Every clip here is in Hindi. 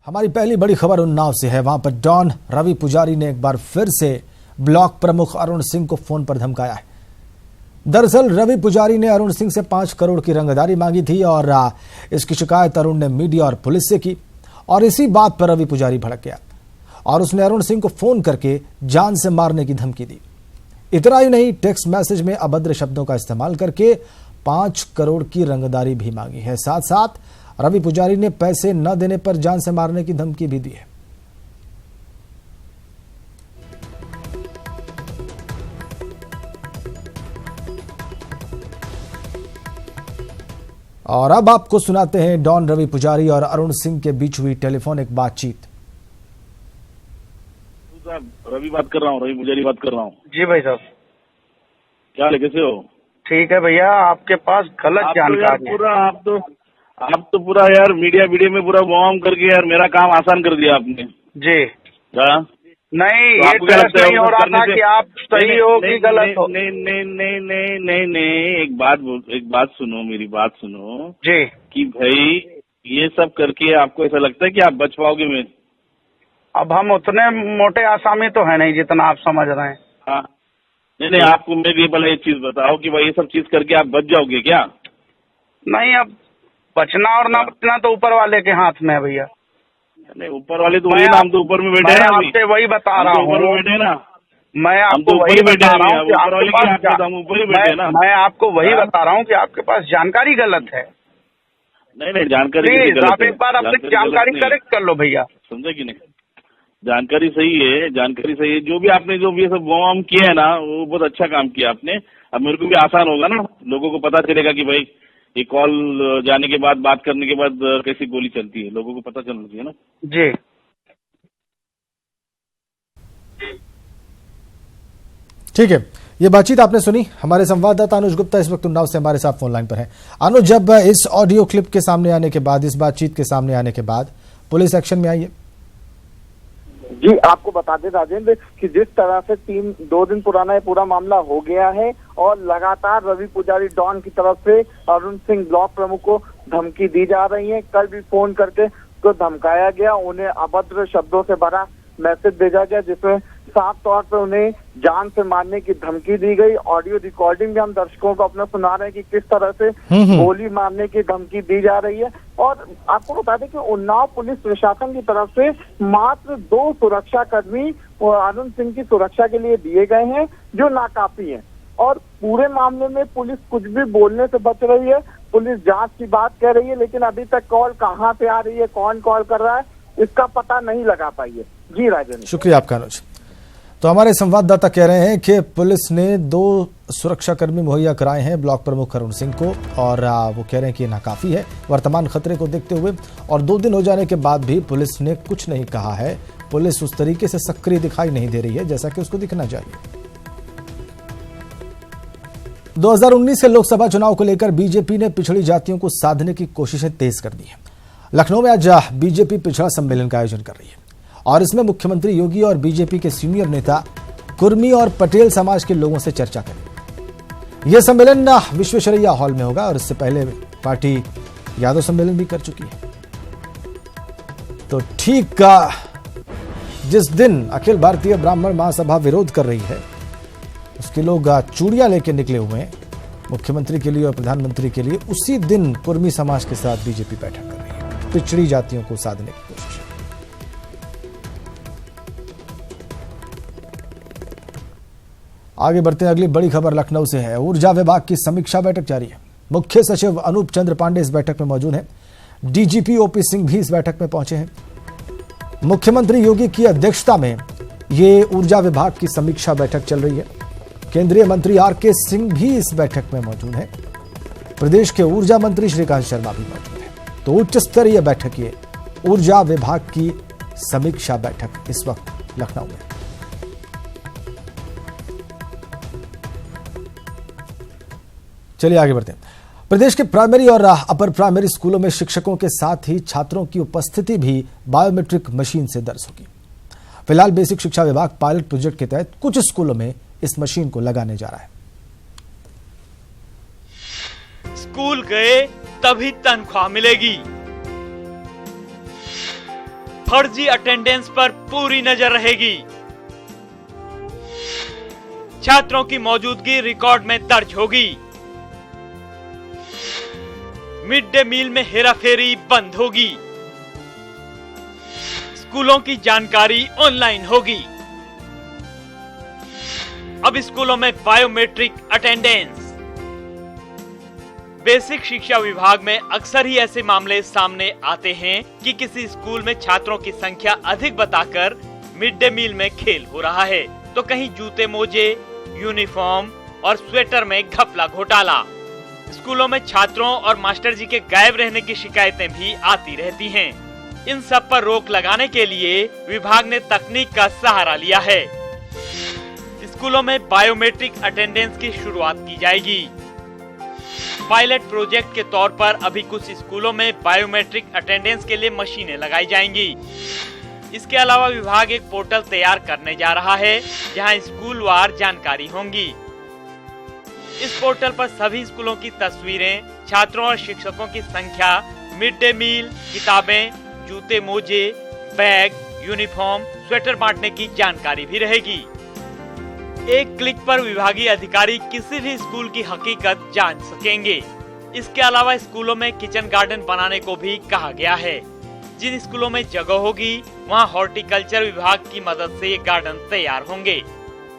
हमारी पहली बड़ी खबर उन्नाव से है। वहां पर डॉन रवि पुजारी ने एक बार फिर से ब्लॉक प्रमुख अरुण सिंह को फोन पर धमकाया है। दरअसल रवि पुजारी ने अरुण सिंह से 5 करोड़ की रंगदारी मांगी थी और इसकी शिकायत अरुण ने मीडिया और पुलिस से की और इसी बात पर रवि पुजारी भड़क गया और उसने अरुण सिंह को फोन करके जान से मारने की धमकी दी। इतना ही नहीं, टेक्स्ट मैसेज में अभद्र शब्दों का इस्तेमाल करके 5 करोड़ की रंगदारी भी मांगी है। साथ साथ रवि पुजारी ने पैसे न देने पर जान से मारने की धमकी भी दी है। और अब आपको सुनाते हैं डॉन रवि पुजारी और अरुण सिंह के बीच हुई टेलीफोनिक बातचीत। रवि बात कर रहा हूँ, रवि पुजारी बात कर रहा हूँ। जी भाई साहब, क्या हाल है, कैसे हो? ठीक है भैया, आपके पास गलत जानकारी है। पूरा आप तो पूरा यार मीडिया में पूरा वार्म करके यार मेरा काम आसान कर दिया आपने। जी क्या? नहीं, तो ये गलत नहीं हो रहा था कि आप सही हो कि गलत हो। नहीं, एक बात सुनो, मेरी बात सुनो जी। कि भाई ये सब करके आपको ऐसा लगता है कि आप बच पाओगे? मैं अब हम उतने मोटे आसामी तो है नहीं जितना आप समझ रहे हैं। हाँ, नहीं, आपको मैं ये पहले एक चीज बताओ कि भाई ये सब चीज करके आप बच जाओगे क्या? नहीं, अब बचना और ना बचना तो ऊपर वाले के हाथ में है भैया। नहीं, ऊपर वाले तो वही ना, हम तो ऊपर में बैठे हैं। मैं आपसे वही बता रहा हूँ, ऊपर में बैठे ना, मैं आपको वही बता रहा हूँ कि आपके बता रहा हूँ कि आपके पास जानकारी गलत है। नहीं, जानकारी आप एक बार अपनी जानकारी करेक्ट कर लो भैया। समझे कि नहीं? जानकारी सही है। जो भी आपने ये सब वार्म किया है ना, वो बहुत अच्छा काम किया आपने। अब मेरे को भी आसान होगा ना, लोगों को पता चलेगा कि भाई ये कॉल जाने के बाद, बात करने के बाद कैसी गोली चलती है, लोगों को पता चलना चाहिए ना। जी ठीक है, ये बातचीत आपने सुनी। हमारे संवाददाता अनुज गुप्ता इस वक्त उन्नाव से हमारे साथ फोन लाइन पर है। अनुज, जब इस ऑडियो क्लिप के सामने आने के बाद, इस बातचीत के सामने आने के बाद पुलिस एक्शन में आई है? जी, आपको बता दें राजेंद्र कि जिस तरह से 2 दिन पुराना ये पूरा मामला हो गया है और लगातार रवि पुजारी डॉन की तरफ से अरुण सिंह ब्लॉक प्रमुख को धमकी दी जा रही है। कल भी फोन करके तो धमकाया गया, उन्हें अभद्र शब्दों से भरा मैसेज भेजा गया जिसमें साफ तौर पे उन्हें जान से मारने की धमकी दी गई। ऑडियो रिकॉर्डिंग भी हम दर्शकों को अपना सुना रहे हैं कि किस तरह से गोली मारने की धमकी दी जा रही है। और आपको बता दें कि उन्नाव पुलिस प्रशासन की तरफ से मात्र 2 सुरक्षाकर्मी अरुण सिंह की सुरक्षा के लिए दिए गए हैं, जो नाकाफी है। और पूरे मामले में पुलिस कुछ भी बोलने से बच रही है। पुलिस जांच की बात कह रही है, लेकिन अभी तक कॉल कहाँ से आ रही है, कौन कॉल कर रहा है, इसका पता नहीं लगा पाई है। जी राजेंद्र, शुक्रिया आपका अनुज। तो हमारे संवाददाता कह रहे हैं कि पुलिस ने 2 सुरक्षाकर्मी मुहैया कराए हैं ब्लॉक प्रमुख अरुण सिंह को और वो कह रहे हैं कि नाकाफी है वर्तमान खतरे को देखते हुए। और 2 दिन हो जाने के बाद भी पुलिस ने कुछ नहीं कहा है। पुलिस उस तरीके से सक्रिय दिखाई नहीं दे रही है जैसा कि उसको दिखना चाहिए। 2019 के लोकसभा चुनाव को लेकर बीजेपी ने पिछड़ी जातियों को साधने की कोशिशें तेज कर दी हैं। लखनऊ में आज बीजेपी पिछड़ा सम्मेलन का आयोजन कर रही है और इसमें मुख्यमंत्री योगी और बीजेपी के सीनियर नेता कुर्मी और पटेल समाज के लोगों से चर्चा करेंगे। यह सम्मेलन विश्वेश्वरैया हॉल में होगा और इससे पहले पार्टी यादव सम्मेलन भी कर चुकी है। तो ठीक जिस दिन अखिल भारतीय ब्राह्मण महासभा विरोध कर रही है, उसके लोग चूड़ियां लेकर निकले हुए हैं मुख्यमंत्री के लिए और प्रधानमंत्री के लिए, उसी दिन कुर्मी समाज के साथ बीजेपी बैठक कर रही है। पिछड़ी जातियों को साधने की कोशिश। आगे बढ़ते हैं, अगली बड़ी खबर लखनऊ से है। ऊर्जा विभाग की समीक्षा बैठक जारी है। मुख्य सचिव अनूप चंद्र पांडे इस बैठक में मौजूद हैं। डीजीपी ओपी सिंह भी इस बैठक में पहुंचे हैं। मुख्यमंत्री योगी की अध्यक्षता में ये ऊर्जा विभाग की समीक्षा बैठक चल रही है। केंद्रीय मंत्री आरके सिंह भी इस बैठक में मौजूद हैं। प्रदेश के ऊर्जा मंत्री श्रीकांत शर्मा भी मौजूद हैं। तो उच्च स्तरीय बैठक ये ऊर्जा विभाग की समीक्षा बैठक इस वक्त लखनऊ में। चलिए आगे बढ़ते हैं। प्रदेश के प्राइमरी और अपर प्राइमरी स्कूलों में शिक्षकों के साथ ही छात्रों की उपस्थिति भी बायोमेट्रिक मशीन से दर्ज होगी। फिलहाल बेसिक शिक्षा विभाग पायलट प्रोजेक्ट के तहत कुछ स्कूलों में इस मशीन को लगाने जा रहा है। स्कूल गए तभी तनख्वाह मिलेगी। फर्जी अटेंडेंस पर पूरी नजर रहेगी। छात्रों की मौजूदगी रिकॉर्ड में दर्ज होगी। मिड डे मील में हेराफेरी बंद होगी। स्कूलों की जानकारी ऑनलाइन होगी। अब स्कूलों में बायोमेट्रिक अटेंडेंस। बेसिक शिक्षा विभाग में अक्सर ही ऐसे मामले सामने आते हैं कि किसी स्कूल में छात्रों की संख्या अधिक बताकर मिड डे मील में खेल हो रहा है, तो कहीं जूते मोजे, यूनिफॉर्म और स्वेटर में घपला घोटाला। स्कूलों में छात्रों और मास्टर जी के गायब रहने की शिकायतें भी आती रहती हैं। इन सब पर रोक लगाने के लिए विभाग ने तकनीक का सहारा लिया है। स्कूलों में बायोमेट्रिक अटेंडेंस की शुरुआत की जाएगी। पायलट प्रोजेक्ट के तौर पर अभी कुछ स्कूलों में बायोमेट्रिक अटेंडेंस के लिए मशीनें लगाई जाएंगी। इसके अलावा विभाग एक पोर्टल तैयार करने जा रहा है जहां स्कूल वार जानकारी होंगी। इस पोर्टल पर सभी स्कूलों की तस्वीरें, छात्रों और शिक्षकों की संख्या, मिड डे मील, किताबें, जूते मोजे, बैग, यूनिफॉर्म, स्वेटर बांटने की जानकारी भी रहेगी। एक क्लिक पर विभागीय अधिकारी किसी भी स्कूल की हकीकत जान सकेंगे। इसके अलावा स्कूलों में किचन गार्डन बनाने को भी कहा गया है। जिन स्कूलों में जगह होगी वहां हॉर्टिकल्चर विभाग की मदद से ये गार्डन तैयार होंगे।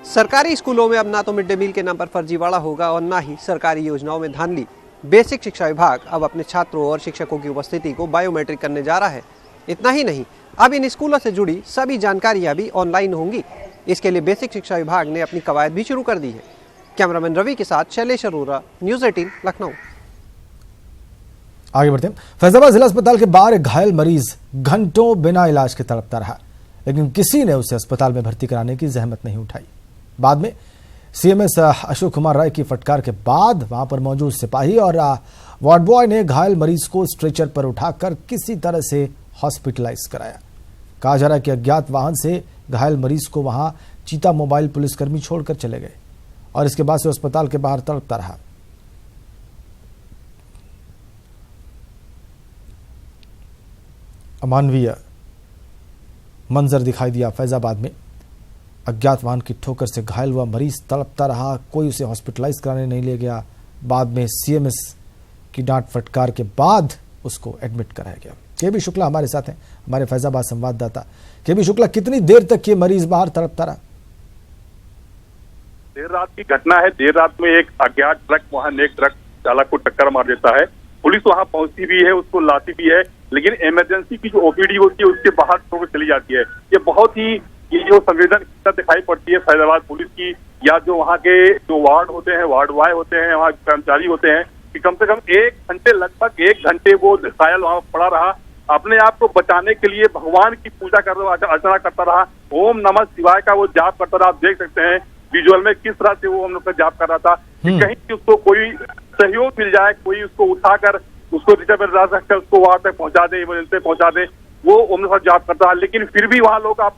सरकारी स्कूलों में अब ना तो मिड डे मील के नाम पर फर्जीवाड़ा होगा और ना ही सरकारी योजनाओं में धांधली। बेसिक शिक्षा विभाग अब अपने छात्रों और शिक्षकों की उपस्थिति को बायोमेट्रिक करने जा रहा है। इतना ही नहीं, अब इन स्कूलों से जुड़ी सभी जानकारियां भी ऑनलाइन होंगी। इसके लिए बेसिक शिक्षा विभाग ने अपनी कवायद भी शुरू कर दी है। कैमरामैन रवि के साथ शैलेश अरोरा, न्यूज़ 18 लखनऊ। आगे बढ़ते हैं। फैजाबाद जिला अस्पताल के बाहर एक घायल मरीज घंटों बिना इलाज के तड़पता रहा, लेकिन किसी ने उसे अस्पताल में भर्ती कराने की जहमत नहीं उठाई। बाद में सीएमएस अशोक कुमार राय की फटकार के बाद वहां पर मौजूद सिपाही और वार्ड बॉय ने घायल मरीज को स्ट्रेचर पर उठाकर किसी तरह से हॉस्पिटलाइज कराया। कहा जा रहा है कि अज्ञात वाहन से घायल मरीज को वहां चीता मोबाइल पुलिसकर्मी छोड़कर चले गए और इसके बाद से अस्पताल के बाहर तड़पता रहा। अमानवीय मंजर दिखाई दिया फैजाबाद में। अज्ञात वाहन की ठोकर से घायल हुआ मरीज तड़पता रहा, कोई उसे हॉस्पिटलाइज कराने नहीं ले गया। बाद में सीएमएस की डांट फटकार के बाद उसको एडमिट कराया गया। केबी शुक्ला हमारे साथ हैं, हमारे फैजाबाद संवाददाता। केबी शुक्ला, कितनी देर तक ये मरीज बाहर तड़पता रहा? देर रात की घटना है। देर रात में एक अज्ञात ट्रक वाहन एक ट्रक चालक को टक्कर मार देता है। पुलिस वहां पहुंचती भी है, उसको लाती भी है, लेकिन इमरजेंसी की जो ओपीडी होती है उसके बाहर छोड़ चली जाती है। ये बहुत ही ये जो संवेदनशीलता दिखाई पड़ती है फैजाबाद पुलिस की, या जो वहाँ के जो वार्ड होते हैं, वार्ड बॉय होते हैं, वहाँ कर्मचारी होते हैं, कि कम से कम 1 घंटे, लगभग 1 घंटे वो घायल वहाँ पड़ा रहा। अपने आप को बचाने के लिए भगवान की पूजा कर रहा, अर्चना करता रहा, ओम नमः शिवाय का वो जाप करता रहा। आप देख सकते हैं विजुअल में किस तरह से वो हम लोग का जाप कर रहा था कि कहीं उसको कोई सहयोग मिल जाए, कोई उसको उठाकर उसको ला सकता है, उसको वहां तक पहुंचा दे, इमरजेंसी पहुंचा दे, वो ओम नमः जाप करता है। लेकिन फिर भी वहाँ लोग, आप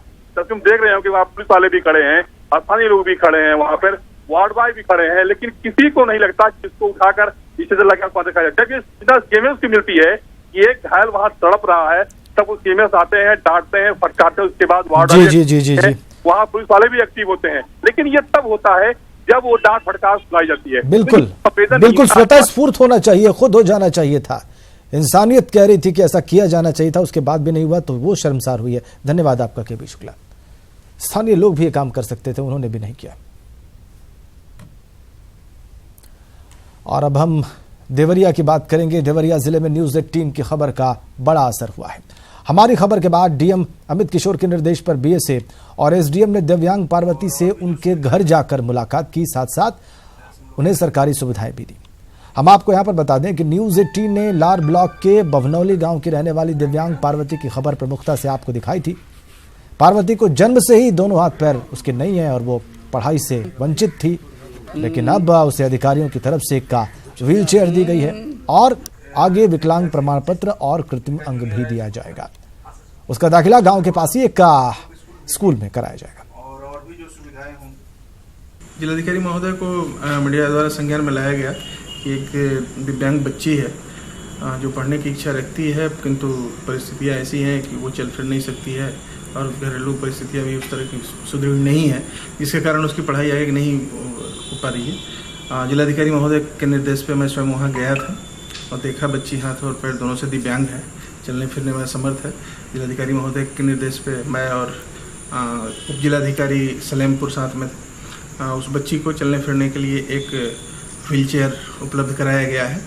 तुम देख रहे हो कि वहाँ पुलिस वाले भी खड़े हैं, स्थानीय लोग भी खड़े हैं, वहाँ पर वार्ड बॉय भी खड़े हैं, लेकिन किसी को नहीं लगता कि इसको उठाकर इसे से लगा देखा जाए। जब ये सीएमएस की मिलती है कि एक घायल वहां तड़प रहा है, तब वो सीएमएस आते हैं, डांटते हैं, फटकारते हैं, उसके बाद वार्ड वहाँ पुलिस वाले भी एक्टिव होते हैं। लेकिन ये तब होता है जब वो डांट फटकार सुनाई जाती है। बिल्कुल बिल्कुल स्वतः स्फूर्त होना चाहिए, खुद हो जाना चाहिए था। इंसानियत कह रही थी कि ऐसा किया जाना चाहिए था, उसके बाद भी नहीं हुआ तो वो शर्मसार हुई है। धन्यवाद आपका केबी शुक्ला। स्थानीय लोग भी ये काम कर सकते थे, उन्होंने भी नहीं किया। और अब हम देवरिया की बात करेंगे। देवरिया जिले में न्यूज़ 18 की खबर का बड़ा असर हुआ है। हमारी खबर के बाद डीएम अमित किशोर के निर्देश पर बीएसए और एसडीएम ने दिव्यांग पार्वती से उनके घर जाकर मुलाकात की, साथ साथ उन्हें सरकारी सुविधाएं भी दी। हम आपको यहां पर बता दें कि न्यूज़ 18 ने लार ब्लॉक के बभनौली गांव की रहने वाली दिव्यांग पार्वती की खबर प्रमुखता से आपको दिखाई थी। पार्वती को जन्म से ही दोनों हाथ पैर उसके नहीं है और वो पढ़ाई से वंचित थी, लेकिन अब उसे अधिकारियों की तरफ से एक व्हील चेयर दी गई है और आगे विकलांग प्रमाण पत्र और कृत्रिम अंग भी दिया जाएगा। उसका दाखिला गांव के पास ही एक स्कूल में कराया जाएगा। और भी जो सुविधाएं होंगी। जिलाधिकारी महोदय को मीडिया द्वारा संज्ञान में लाया गया कि एक दिव्यांग बच्ची है जो पढ़ने की इच्छा रखती है, किंतु परिस्थितियाँ ऐसी हैं कि वो चल फिर नहीं सकती है और घरेलू परिस्थितियाँ भी उस तरह की सुदृढ़ नहीं है, जिसके कारण उसकी पढ़ाई आगे नहीं हो पा रही है। जिलाधिकारी महोदय के निर्देश पे मैं स्वयं वहाँ गया था और देखा बच्ची हाथ और पैर दोनों से दिव्यांग है, चलने फिरने में असमर्थ है। जिलाधिकारी महोदय के निर्देश पे मैं और उप जिलाधिकारी सलेमपुर साथ में उस बच्ची को चलने फिरने के लिए एक व्हीलचेयर उपलब्ध कराया गया है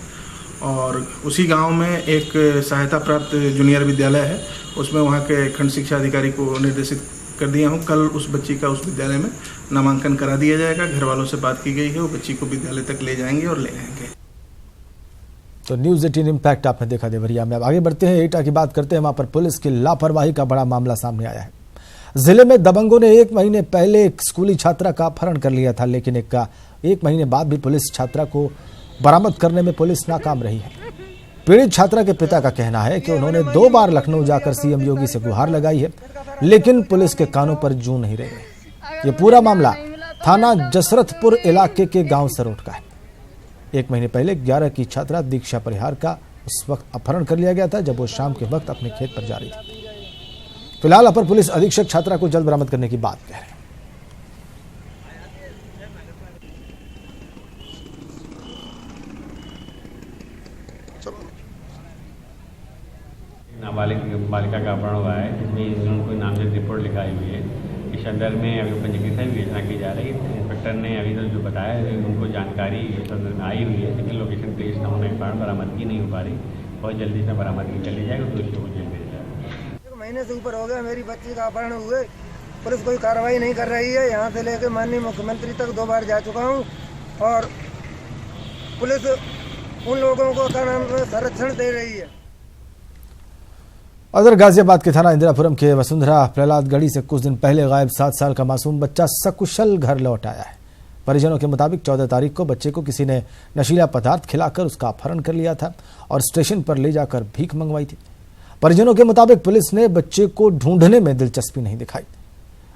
और उसी गांव में एक सहायता प्राप्त जूनियर विद्यालय है, उसमें वहां के खंड शिक्षा अधिकारी को निर्देशित कर दिया हूं। कल उस बच्ची का उस विद्यालय में नामांकन करा दिया जाएगा। घर वालों से बात की गई है, वो बच्ची को विद्यालय तक ले जाएंगे और ले आएंगे। तो न्यूज़ 18 इम्पैक्ट आपने देखा देवरिया में। अब आगे बढ़ते हैं, एटा की बात करते हैं। वहां पर पुलिस की लापरवाही का बड़ा मामला सामने आया है। जिले में दबंगों ने 1 महीने पहले एक स्कूली छात्रा का अपहरण कर लिया था, लेकिन एक महीने बाद भी पुलिस छात्रा को बरामद करने में पुलिस नाकाम रही है। पीड़ित छात्रा के पिता का कहना है कि उन्होंने 2 बार लखनऊ जाकर सीएम योगी से गुहार लगाई है, लेकिन पुलिस के कानों पर जूं नहीं रही। ये पूरा मामला थाना जसरतपुर इलाके के गांव सरोट का है। 1 महीने पहले 11 की छात्रा दीक्षा परिहार का उस वक्त अपहरण कर लिया गया था, जब वो शाम के वक्त अपने खेत पर जा रही थी। फिलहाल अपर पुलिस अधीक्षक छात्रा को जल्द बरामद करने की बात कह रहे हैं। बालिका का अपहरण हुआ है, जिसमें कोई नामजद रिपोर्ट लिखाई हुई है। इस संदर्भ में अभी पंजीकृत विवेचना की जा रही है। इंस्पेक्टर ने अभी तक जो बताया है उनको जानकारी इस संदर्भ में आई हुई है, लेकिन लोकेशन ट्रेस न होने के कारण बरामदगी नहीं हो पा रही। बहुत जल्दी से बरामदगी कर ली जाएगी, दोषियों को जेल भेजा जाएगा। 1 महीने से ऊपर हो गया मेरी बच्ची का अपहरण हुए, पुलिस कोई कार्रवाई नहीं कर रही है। यहाँ से लेकर माननीय मुख्यमंत्री तक 2 बार जा चुका हूँ और पुलिस उन लोगों को संरक्षण दे रही है। उधर गाजियाबाद के थाना इंदिरापुरम के वसुंधरा प्रहलादगढ़ी से कुछ दिन पहले गायब 7 साल का मासूम बच्चा सकुशल घर लौट आया है। परिजनों के मुताबिक 14 तारीख को बच्चे को किसी ने नशीला पदार्थ खिलाकर उसका अपहरण कर लिया था और स्टेशन पर ले जाकर भीख मंगवाई थी। परिजनों के मुताबिक पुलिस ने बच्चे को ढूंढने में दिलचस्पी नहीं दिखाई।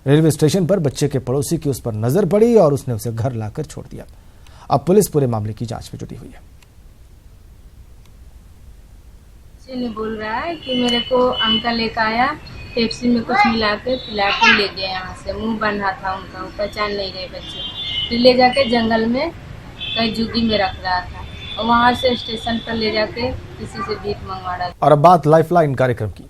रेलवे स्टेशन पर बच्चे के पड़ोसी की उस पर नजर पड़ी और उसने उसे घर लाकर छोड़ दिया। अब पुलिस पूरे मामले की जांच में जुटी हुई है। ने बोल रहा है कि मेरे को अंकल लेकर आया, पेप्सी में कुछ मिला के पिला के ले गए। यहाँ से मुंह बंधा था उनका, वो पहचान नहीं गए बच्चे। फिर ले जाके जंगल में कहीं झुग्गी में रख रहा था और वहाँ से स्टेशन पर ले जाके किसी से भीख मंगवा रहा था। और अब बात लाइफलाइन कार्यक्रम की।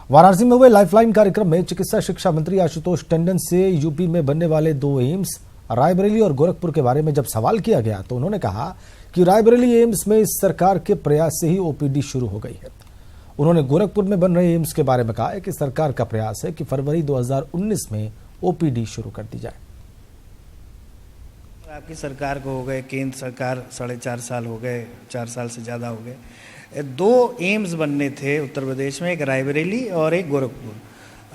वाराणसी में हुए लाइफलाइन कार्यक्रम में चिकित्सा शिक्षा मंत्री आशुतोष टंडन से यूपी में बनने वाले 2 एम्स रायबरेली और गोरखपुर के बारे में जब सवाल किया गया तो उन्होंने कहा कि रायबरेली एम्स में इस सरकार के प्रयास से ही ओपीडी शुरू हो गई है। उन्होंने गोरखपुर में बन रहे एम्स के बारे में कहा है कि सरकार का प्रयास है कि फरवरी 2019 में ओपीडी शुरू कर दी जाए। आपकी सरकार को हो गए, केंद्र सरकार 4.5 साल हो गए, 4 साल से ज़्यादा हो गए। 2 एम्स बनने थे उत्तर प्रदेश में, एक रायबरेली और एक गोरखपुर।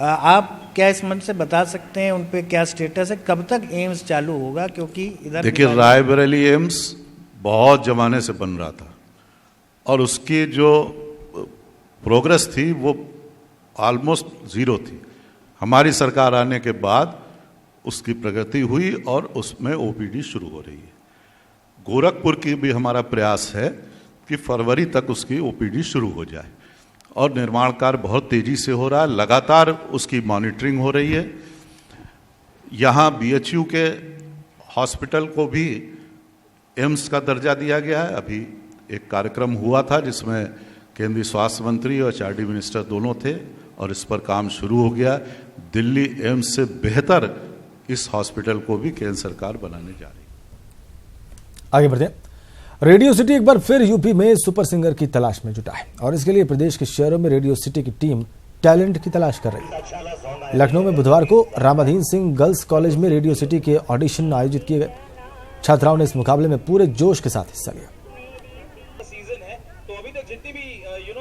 आप क्या इस मंच से बता सकते हैं उन पे क्या स्टेटस है, कब तक एम्स चालू होगा? क्योंकि इधर देखिए, रायबरेली एम्स बहुत जमाने से बन रहा था और उसकी जो प्रोग्रेस थी वो ऑलमोस्ट 0 थी। हमारी सरकार आने के बाद उसकी प्रगति हुई और उसमें ओपीडी शुरू हो रही है। गोरखपुर की भी हमारा प्रयास है कि फरवरी तक उसकी ओपीडी शुरू हो जाए और निर्माण कार्य बहुत तेजी से हो रहा है, लगातार उसकी मॉनिटरिंग हो रही है। यहाँ बीएचयू के हॉस्पिटल को भी एम्स का दर्जा दिया गया है। अभी एक कार्यक्रम हुआ था जिसमें केंद्रीय स्वास्थ्य मंत्री और चार्डी मिनिस्टर दोनों थे और इस पर काम शुरू हो गया। दिल्ली एम्स से बेहतर इस हॉस्पिटल को भी केंद्र सरकार बनाने जा रही है। आगे बढ़ते हैं। रेडियो सिटी एक बार फिर यूपी में सुपर सिंगर की तलाश में जुटा है और इसके लिए प्रदेश के शहरों में रेडियो सिटी की टीम टैलेंट की तलाश कर रही है। लखनऊ में बुधवार को रामाधीन सिंह गर्ल्स कॉलेज में रेडियो सिटी के ऑडिशन आयोजित किए गए। छात्राओं ने इस मुकाबले में पूरे जोश के साथ हिस्सा लिया। जितनी भी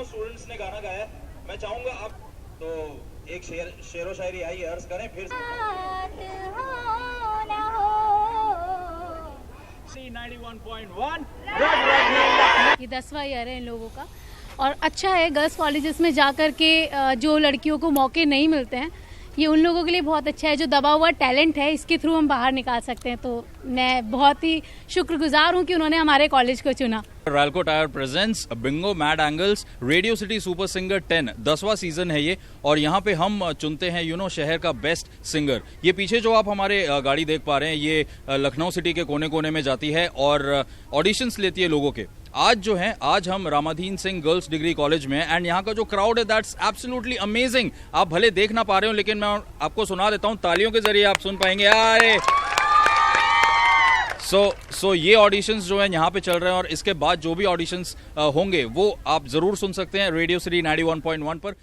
स्टूडेंट्स ने गाना गाया, मैं चाहूंगा आप तो एक शेरो शायरी आइए अर्ज करें फिर। 91.1 ये 10वां ईयर है इन लोगों का और अच्छा है गर्ल्स कॉलेजेस में जाकर के जो लड़कियों को मौके नहीं मिलते हैं, ये उन लोगों के लिए बहुत अच्छा है जो दबा हुआ टैलेंट है, इसके थ्रू हम बाहर निकाल सकते हैं। तो मैं बहुत ही शुक्रगुजार हूँ कि उन्होंने हमारे कॉलेज को चुना। Ralco tyre presents Bingo Mad Angles Radio City Super Singer 10 10वां सीजन है ये, और यहाँ पे हम चुनते हैं शहर का बेस्ट सिंगर। ये पीछे जो आप हमारे गाड़ी देख पा रहे हैं, ये लखनऊ सिटी के कोने कोने में जाती है और ऑडिशंस लेती है लोगों के। आज हम Ramadhin Singh girls degree college में, एंड यहाँ का जो क्राउड है दैट्स एब्सोल्युटली अमेजिंग। आप भले देख ना पा रहे हो, लेकिन मैं आपको सुना देता हूँ, तालियों के जरिए आप सुन पाएंगे। अरे सो ये ऑडिशंस जो है यहाँ पे चल रहे हैं, और इसके बाद जो भी ऑडिशंस होंगे वो आप जरूर सुन सकते हैं रेडियो सिटी 91.1 पर।